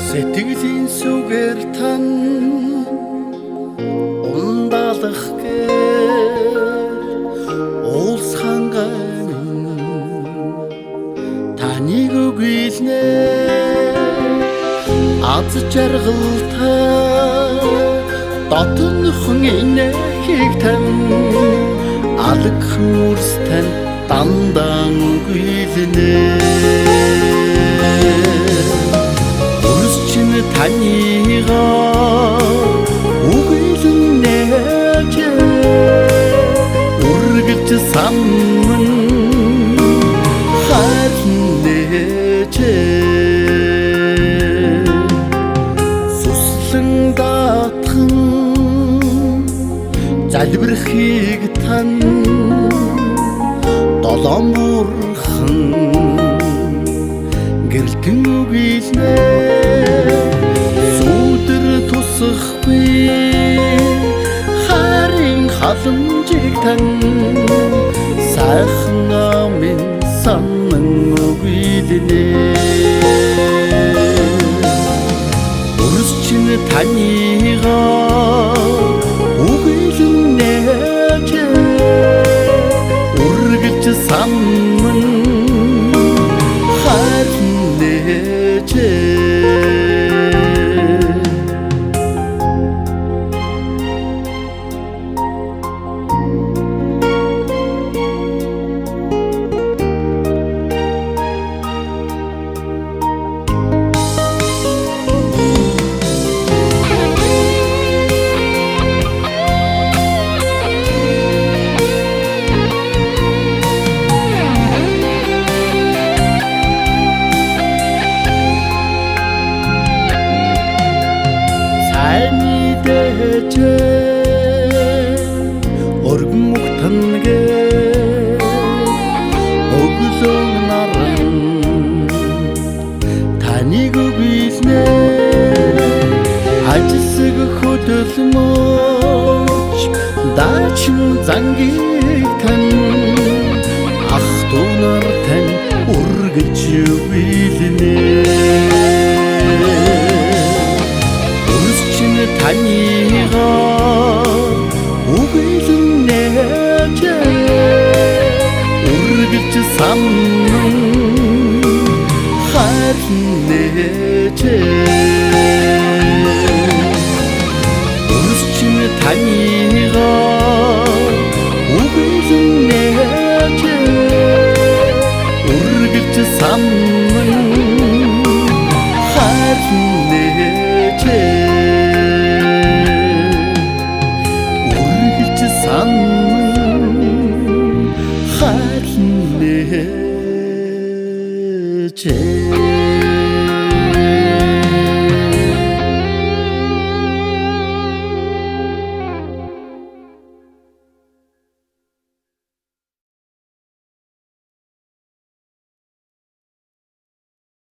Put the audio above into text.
Сэтгэлийн сүгээр тань ундалах гээл улс ханган таныг үгийлнэ аз жаргалтай дотнохын инэхийг тань алг хөрс тань дандан үгийлнэ таньга үгийлнэ үргэлж самман харнэ суслан даатхан залбирхийг тань долоон бурхан гэрэлтэн үгийлнэ харин халамжийг тань сайхан амин санан үгийлнэ өрс чинь таньга үгийлнэ үргэлж самман харнэ өргөн мухтангэ өглөө наран таныг үгийлнэ ажисэг хөдөлмөж дачин зангийг тань ах дунар тань үргэлж үгийлнэ өрс чинь таньга үгийлнэ үргэлж самман харнэ